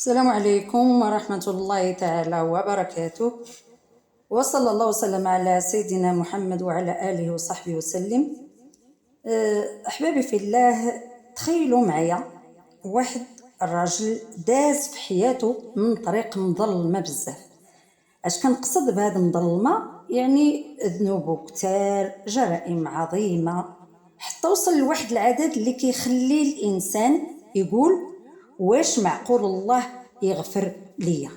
السلام عليكم ورحمة الله تعالى وبركاته، وصلى الله وسلم على سيدنا محمد وعلى آله وصحبه وسلم. أحبابي في الله، تخيلوا معايا واحد الراجل داز في حياته من طريق مظلمة بزاف. اش كنقصد بهذا مظلمة؟ يعني ذنوب كتار، جرائم عظيمة، حتى وصل لواحد العدد اللي كيخلي الانسان يقول واش معقول الله يغفر ليا.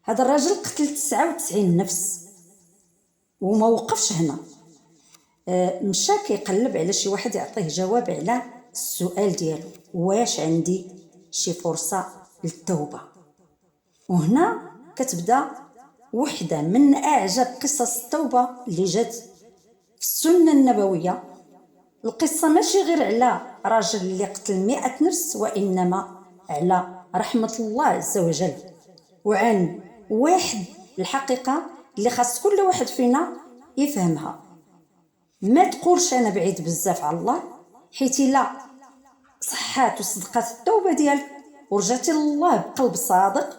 هذا الراجل قتل 99 نفس وما وقفش هنا. مشى كيقلب على شي واحد يعطيه جواب على السؤال ديالو، واش عندي شي فرصة للتوبة؟ وهنا كتبدا وحده من اعجب قصص التوبه اللي جات في السنه النبويه. القصه ماشي غير على راجل اللي قتل 100 نفس، وانما على رحمه الله عز وجل، وعن واحد الحقيقه اللي خاص كل واحد فينا يفهمها. ما تقولش انا بعيد بزاف على الله، حيت لا صحات وصدقات التوبه ديالك ورجعتي لله بقلب صادق،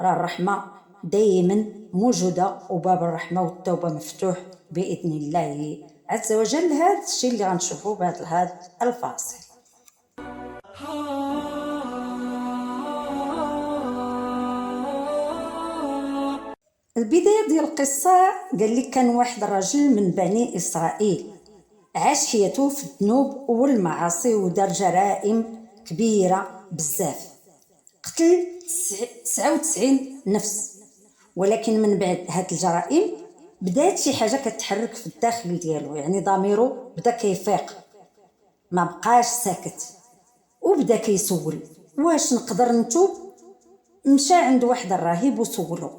راه الرحمه دائما موجوده وباب الرحمه والتوبه مفتوح باذن الله عز وجل. هذا الشيء اللي غنشوفوه بهذا الفاصل. البدايه ديال القصه قال لك كان واحد الرجل من بني اسرائيل عاش حياته في الذنوب والمعاصي ودار جرائم كبيره بزاف، قتل 99 نفس. ولكن من بعد هاد الجرائم بدات شي حاجه كتحرك في الداخل ديالو، يعني ضميره بدا كيفيق، ما بقاش ساكت وبدا كيسول واش نقدر نتوب. مشى عند واحد الراهب وسولو،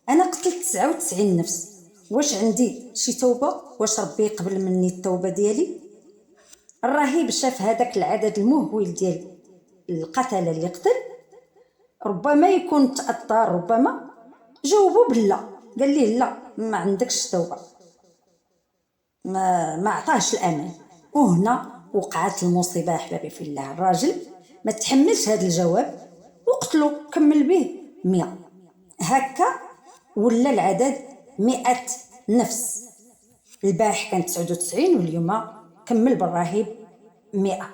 انا قتلت 99 نفس، واش عندي شي توبه؟ واش ربي يقبل مني التوبه ديالي؟ الراهب شاف هذاك العدد المهول ديال القتله اللي قتل، ربما يكون تاثر، ربما جاوبوا بلا، قال ليه لا ما عندكش توبه، ما عطاهش الامان. وهنا وقعت المصيبه احبابي في الله. الراجل ما تحملش هذا الجواب وقتلو، كمل به 100. هكا ولا العدد 100 نفس. البارح كان 99 واليوم كمل بالراهب 100.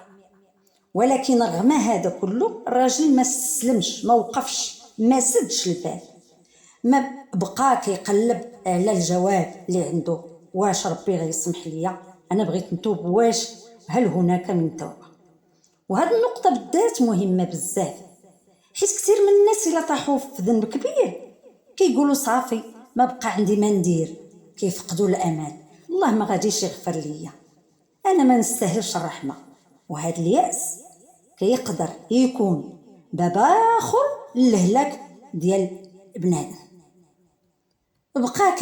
ولكن رغم هذا كله الراجل ما استسلمش، ما وقفش، ما سدش الباب، ما بقى كيقلب على الجواب اللي عنده. واش ربي غيسمح ليا؟ انا بغيت نتوب، واش هل هناك من توبه؟ وهذه النقطه بالذات مهمه بزاف، حيت كثير من الناس الا طاحوا في ذنب كبير كيقولوا صافي ما بقى عندي ما ندير، كيفقدوا الامان، الله ما غاديش يغفر ليا، انا ما نستاهلش الرحمه. وهذا الياس كيقدر يكون باب اخر للهلاك ديال بنادم. بقى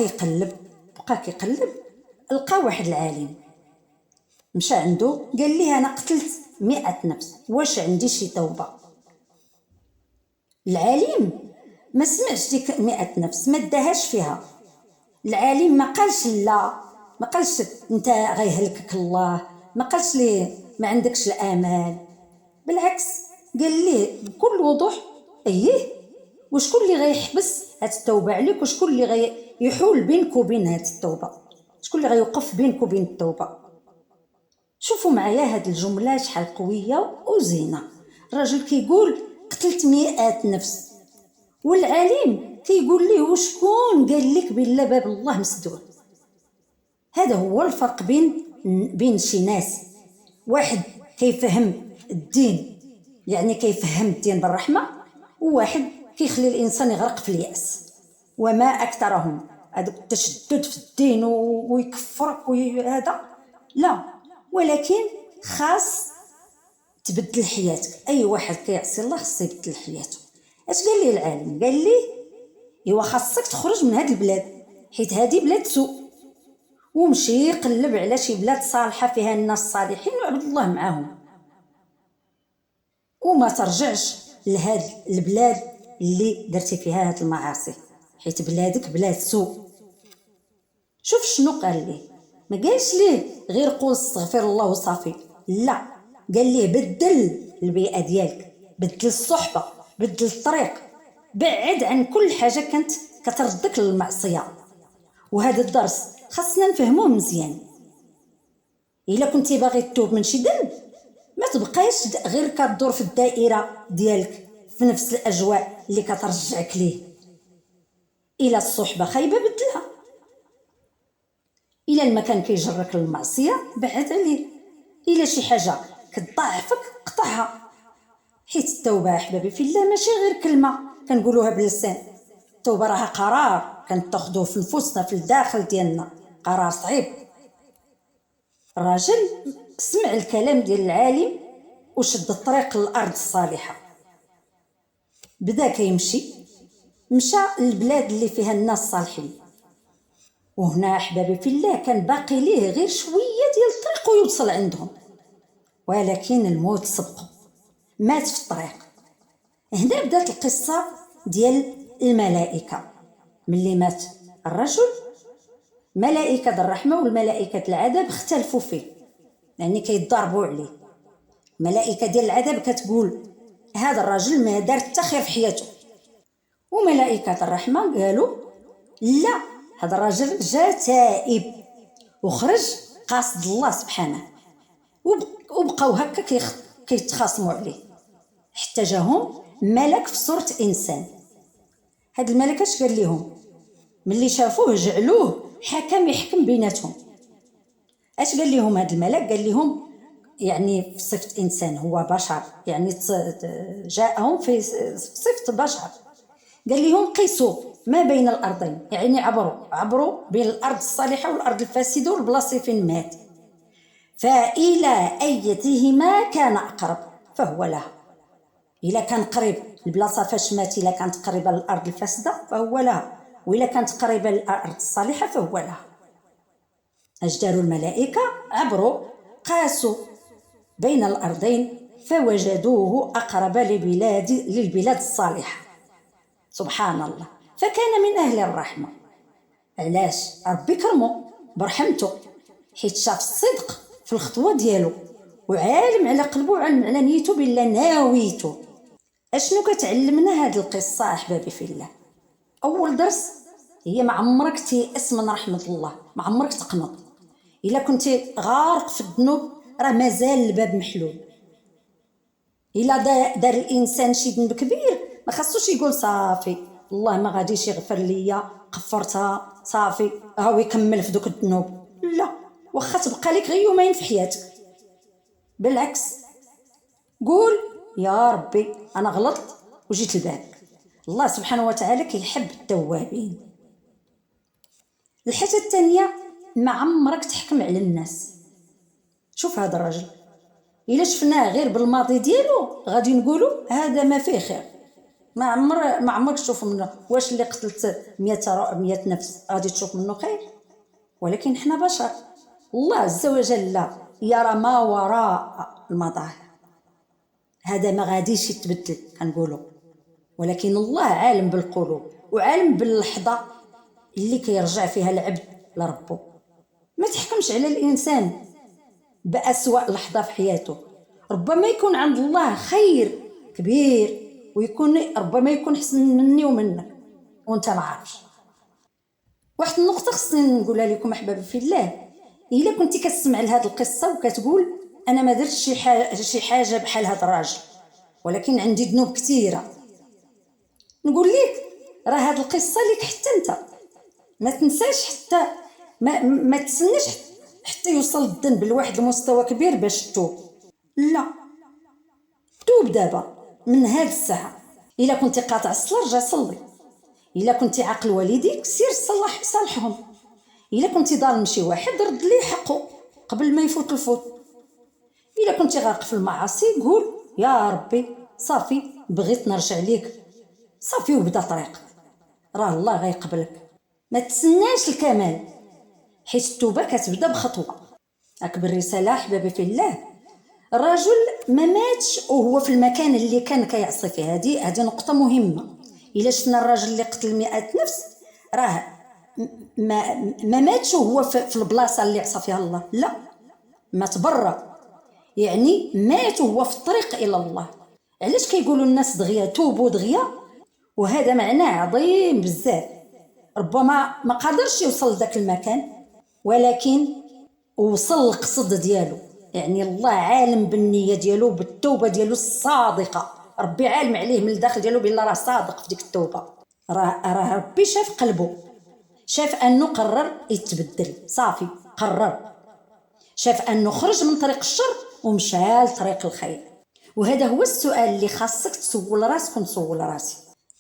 كيقلب لقى واحد العالم، مشى عنده قال ليه انا قتلت 100 نفس، واش عندي شي توبه؟ العالم ما سمعش ديك 100 نفس، ما داهاش فيها. العالم ما قالش لا، ما قالش انت غيهلكك الله، ما قالش ليه ما عندكش الامان، بالعكس قال ليه بكل وضوح ايه، وشكون اللي غيحبس هاد التوبه عليك؟ وشكون اللي غيحول بينك وبين هاد التوبه؟ شكون اللي غيوقف بينك وبين التوبه؟ شوفوا معايا هاد الجمله شحال قويه وزينه. الراجل كيقول قتلت 100 نفس، والعالم كيقول ليه وشكون قال لك بالله باب الله مسدود؟ هذا هو الفرق بين شي ناس، واحد كيفهم الدين، يعني كيفهم الدين بالرحمه، وواحد كيخلي الانسان يغرق في الياس. وما اكثرهم هذا التشدد في الدين ويكفرك وهذا لا، ولكن خاص تبدل حياتك. اي واحد كيعصي الله خاص يبدل حياته. اش قال لي العالم؟ قال لي ايوا خاصك تخرج من هذه البلاد، حيت هذه بلاد سوء، ومشي يقلب على شي بلاد صالحه فيها الناس صالحين وعبد الله معاهم، وما ترجعش لهاد البلاد اللي درتي فيها هاد المعاصي، حيت بلادك بلاد سوء. شوف شنو قال ليه، ما قالش ليه غير قول استغفر الله وصافي، لا، قال ليه بدل البيئه ديالك، بدل الصحبه، بدل الطريق، بعد عن كل حاجه كانت كتردك للمعصيه. وهذا الدرس خاصنا نفهموه مزيان. الا كنتي باغي تتوب من شي ذنب، ما تبقايش غير كدور في الدائره ديالك في نفس الاجواء اللي كترجعك ليه. الى الصحبه خايبه بدلها، الى المكان كيجرك للمعصيه بعد عليه، الى شي حاجه كتضاعفك قطعها. حيت التوبه احبابي في الله ماشي غير كلمه كنقولوها باللسان. التوبه راها قرار كنتاخذوه في نفوسنا، في الداخل ديالنا، قرار صعيب. الراجل سمع الكلام ديال العالم وشد الطريق للارض الصالحه. بدا كيمشي، مشى للبلاد اللي فيها الناس الصالحين. وهنا احبابي في الله كان باقي ليه غير شويه ديال الطريق ويوصل عندهم، ولكن الموت سبقه، مات في الطريق. هنا بدات القصه ديال الملائكه. ملي مات الرجل، ملائكه الرحمه والملائكه العذاب اختلفوا فيه، يعني كيتضاربوا عليه. ملائكه ديال العذاب كتقول هذا الرجل ما دار حتى خير في حياته، وملائكه الرحمه قالوا لا، هذا الرجل جا تائب وخرج قاصد الله سبحانه. وبقاو هكا كيتخاصموا عليه حتى جاهم ملك في صورة انسان. هاد الملك اش قال لهم ملي شافوه؟ جعلوه حكم يحكم بيناتهم. اش قال لهم هاد الملك؟ قال لهم يعني في صفة انسان، هو بشر، يعني جاءهم في صفة بشر. قال لهم قيسوا ما بين الارضين، يعني عبروا بين الارض الصالحه والارض الفاسده والبلاصه فين مات، فإلى أيتهما كان أقرب فهو لها. إلا كان قريب البلاصة فاش مات، إلا كانت قريبة للأرض الفاسدة فهو لها، وإلا كانت قريبة للأرض الصالحة فهو لها. اش داروا الملائكة؟ عبروا قاسوا بين الأرضين فوجدوه أقرب للبلاد الصالحة. سبحان الله. فكان من أهل الرحمة. علاش؟ ربي كرمه برحمته، حيت شاف الصدق في الخطوه ديالو، وعالم على قلبه وعالم على نيته بالله ناويته. اشنو كتعلمنا هاد القصه احبابي في الله؟ اول درس هي ما عمرك تيأس من رحمه الله، ما عمرك تقنط. الا كنتي غارق في الذنوب راه مازال الباب محلول. الا دار الانسان شي ذنب كبير ما خاصوش يقول صافي الله ما غاديش يغفر ليا، غفرتها صافي هاو يكمل في دوك الذنوب. لا، واخا تبقى لك غير يومين في حياتك، بالعكس قول يا ربي انا غلطت وجيت لبابك. الله سبحانه وتعالى كيحب التوابين. الحاجه الثانيه، ما عمرك تحكم على الناس. شوف هذا الرجل الا شفناه غير بالماضي ديالو غادي نقولوا هذا ما فيه خير، ما عمرك تشوف منه. واش اللي قتلت 100 نفس غادي تشوف منه خير؟ ولكن احنا بشر، الله عز وجل لا يرى ما وراء المظاهر، هذا ما غاديش يتبدل كنقولوا. ولكن الله عالم بالقلوب وعالم باللحظه اللي كيرجع فيها العبد لربه. ما تحكمش على الانسان بأسوأ لحظه في حياته، ربما يكون عند الله خير كبير، ويكون ربما يكون حسن مني ومنك وانت ما عارفش. واحد النقطه خصني نقولها لكم احبابي في الله. الا كنتي كتسمع لهاد القصه وكتقول انا ما درتش شي حاجه بحال هاد الراجل، ولكن عندي ذنوب كثيره، نقول لك راه هاد القصه لك حتى انت. ما تنساش حتى ما تسناش حتى يوصل الذنب لواحد المستوى كبير باش تتوب. لا، توب دابا من هاد الساعه. الا كنتي قاطع الصلاه رجع صلي، الا كنتي عاقل والديك سير صالحهم، الا كنتي ظالم شي واحد رد ليه حقه قبل ما يفوت الفوت. الا كنتي غارق في المعاصي قول يا ربي صافي بغيت نرجع ليك، صافي وبدا طريق، راه الله غيقبلك. ما تسناش الكمال، حيت التوبه كتبدا بخطوه. اكبر رساله احبابي في الله، الرجل ما ماتش وهو في المكان اللي كان كيعصي فيه. هذه نقطه مهمه. الا شفنا الراجل اللي قتل 100 نفس راه ما ماتش وهو في البلاصه اللي عصى فيها الله، لا، مات برا، يعني مات وهو في الطريق الى الله. علاش كيقولوا الناس دغيا توبوا دغيا؟ وهذا معناه عظيم بزاف. ربما ما قدرش يوصل لذاك المكان، ولكن وصل القصد ديالو. يعني الله عالم بالنيه ديالو، بالتوبه ديالو الصادقه. ربي عالم عليه من الداخل ديالو بان راه صادق في ديك التوبه. راه ربي شاف قلبه، شاف انه قرر يتبدل، صافي قرر. شاف انه خرج من طريق الشر ومشى لطريق الخير. وهذا هو السؤال اللي خاصك تسول راسك ونسول راسي.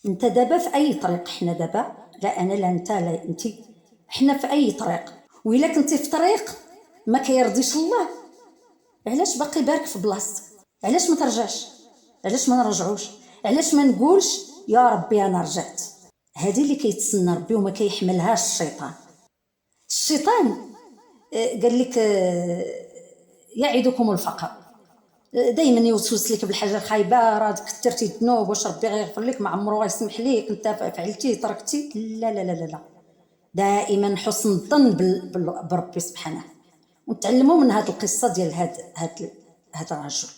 انت دابا في اي طريق؟ حنا دابا، لا انا لا انت لا انت، حنا في اي طريق؟ وإلا كنتي في طريق ما كيرضيش الله، علاش باقي بارك في بلاصتك؟ علاش ما ترجعش؟ علاش ما نرجعوش؟ علاش ما نقولش يا ربي انا رجعت؟ هذه اللي كيتسنى ربي وما كيحملهاش الشيطان. الشيطان قال لك يعدكم الفقر، دائما يوسوس لك بالحاجه الخايبه. راه كثرتي الذنوب، واش ربي غيغفر لك؟ ما عمره غيسمح ليك، انت فعلتي تركتي. لا لا لا لا, لا. دائما حسن الظن بربي سبحانه. ونتعلموا من هذه القصه ديال هذا الرجل.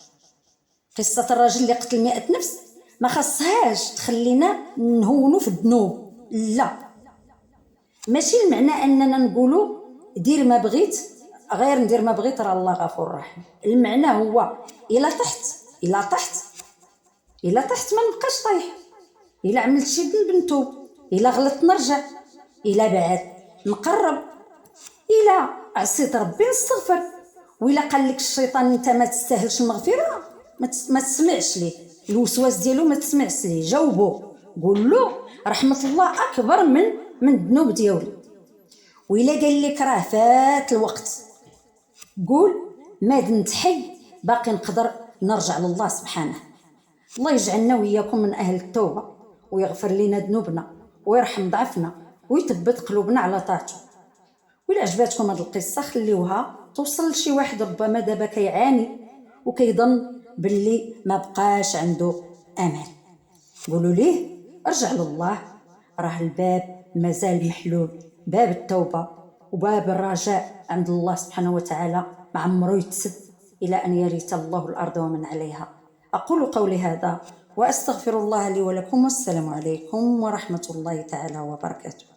قصه الرجل اللي قتل 100 نفس ما خصهاش تخلينا نهونوا في الذنوب، لا. ماشي المعنى اننا نقولوا دير ما بغيت، غير ندير ما بغيت راه الله غفور رحيم. المعنى هو الا طحت ما نبقاش طايح. الا عملت شي ذنب نتوب، الا غلطت نرجع، الا بعد نقرب، الا عصيت ربي نستغفر. وإلا قال لك الشيطان انت ما تستاهلش المغفره، ما تسمعش ليه الوسواس ديالو، ما تسمعش ليه. جاوبه، قول له رحمه الله اكبر من الذنوب ديالي. وإلا قال لك راه فات الوقت، قول ما دمت حي باقي نقدر نرجع لله سبحانه. الله يجعلنا وإياكم من أهل التوبة، ويغفر لنا ذنوبنا، ويرحم ضعفنا، ويثبت قلوبنا على طاعته. وإلا عجباتكم هذه القصة خليوها توصل لشي واحد ربما دابا كيعاني وكيظن باللي ما بقاش عنده أمان. قولوا ليه ارجع لله، راه الباب مازال محلول، باب التوبة وباب الرجاء عند الله سبحانه وتعالى ما عمرو يتسد إلى أن يرث الله الأرض ومن عليها. أقول قولي هذا وأستغفر الله لي ولكم، والسلام عليكم ورحمة الله تعالى وبركاته.